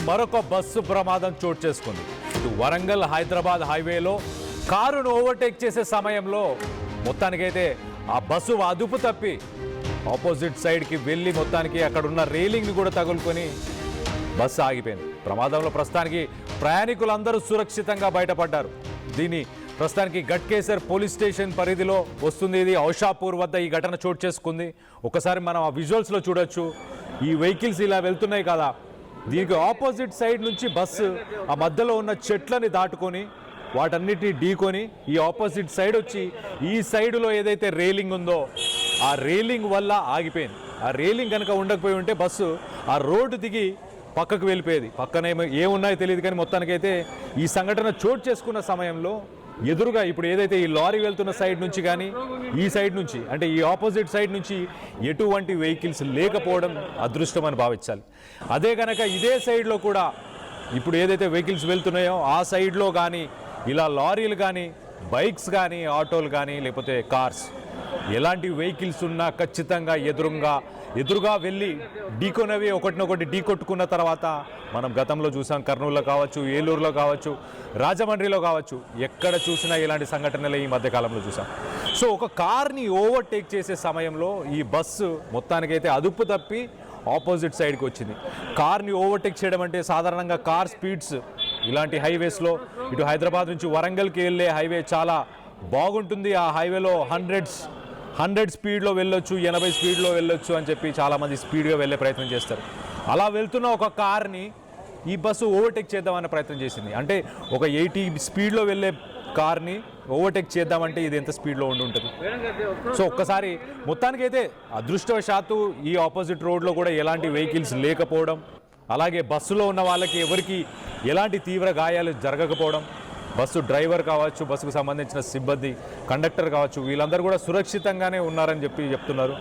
మరొక బస్సు ప్రమాదం చోటు చేసుకుంది. ఇటు వరంగల్ హైదరాబాద్ హైవేలో కారును ఓవర్టేక్ చేసే సమయంలో మొత్తానికైతే ఆ బస్సు అదుపు తప్పి ఆపోజిట్ సైడ్కి వెళ్ళి మొత్తానికి అక్కడ ఉన్న రైలింగ్ని కూడా తగులుకొని బస్సు ఆగిపోయింది. ప్రమాదంలో ప్రస్తుతానికి ప్రయాణికులందరూ సురక్షితంగా బయటపడ్డారు. దీని ప్రస్తుతానికి గట్కేసర్ పోలీస్ స్టేషన్ పరిధిలో వస్తుంది. ఇది ఔషాపూర్ వద్ద ఈ ఘటన చోటు చేసుకుంది. ఒకసారి మనం ఆ విజువల్స్లో చూడొచ్చు. ఈ వెహికల్స్ ఇలా వెళ్తున్నాయి కదా, దీనికి ఆపోజిట్ సైడ్ నుంచి బస్సు ఆ మధ్యలో ఉన్న చెట్లని దాటుకొని వాటన్నిటిని ఢీకొని ఈ ఆపోజిట్ సైడ్ వచ్చి ఈ సైడులో ఏదైతే రైలింగ్ ఉందో ఆ రైలింగ్ వల్ల ఆగిపోయింది. ఆ రైలింగ్ కనుక ఉండకపోయి ఉంటే బస్సు ఆ రోడ్డు దిగి పక్కకు వెళ్ళిపోయేది. పక్కన ఏమున్నాయో తెలియదు కానీ మొత్తానికైతే ఈ సంఘటన చోటు చేసుకున్న సమయంలో ఎదురుగా ఇప్పుడు ఏదైతే ఈ లారీ వెళ్తున్న సైడ్ నుంచి కానీ ఈ సైడ్ నుంచి అంటే ఈ ఆపోజిట్ సైడ్ నుంచి ఎటువంటి వెహికల్స్ లేకపోవడం అదృష్టం అని భావించాలి. అదే కనుక ఇదే సైడ్లో కూడా ఇప్పుడు ఏదైతే వెహికల్స్ వెళ్తున్నాయో ఆ సైడ్లో కానీ ఇలా లారీలు కానీ బైక్స్ కానీ ఆటోలు కానీ లేకపోతే కార్స్ ఎలాంటి వెహికల్స్ ఉన్నా ఖచ్చితంగా ఎదురుగా వెళ్ళి ఢీకొనవి ఒకటినొకటి ఢీకొట్టుకున్న తర్వాత మనం గతంలో చూసాం. కర్నూలులో కావచ్చు, ఏలూరులో కావచ్చు, రాజమండ్రిలో కావచ్చు, ఎక్కడ చూసినా ఇలాంటి సంఘటనలు ఈ మధ్యకాలంలో చూసాం. సో ఒక కార్ని ఓవర్టేక్ చేసే సమయంలో ఈ బస్సు మొత్తానికైతే అదుపు తప్పి ఆపోజిట్ సైడ్కి వచ్చింది. కార్ని ఓవర్టేక్ చేయడం అంటే సాధారణంగా కార్ స్పీడ్స్ ఇలాంటి హైవేస్లో ఇటు హైదరాబాద్ నుంచి వరంగల్కి వెళ్ళే హైవే చాలా బాగుంటుంది. ఆ హైవేలో 100 స్పీడ్లో వెళ్ళొచ్చు, 80 స్పీడ్లో వెళ్ళొచ్చు అని చెప్పి చాలామంది స్పీడ్గా వెళ్ళే ప్రయత్నం చేస్తారు. అలా వెళ్తున్న ఒక కార్ని ఈ బస్సు ఓవర్టేక్ చేద్దామనే ప్రయత్నం చేసింది. అంటే ఒక 80 స్పీడ్లో వెళ్ళే కార్ని ఓవర్టేక్ చేద్దామంటే ఇది ఎంత స్పీడ్లో ఉంటుంది. సో ఒక్కసారి మొత్తానికైతే అదృష్టవశాత్తు ఈ ఆపోజిట్ రోడ్లో కూడా ఎలాంటి వెహికల్స్ లేకపోవడం, అలాగే బస్సులో ఉన్న వాళ్ళకి ఎవరికి ఎలాంటి తీవ్ర గాయాలు జరగకపోవడం, బస్సు డ్రైవర్ కావచ్చు, బస్సుకు సంబంధించిన సిబ్బంది, కండక్టర్ కావచ్చు, వీళ్ళందరూ కూడా సురక్షితంగానే ఉన్నారని చెప్తున్నారు.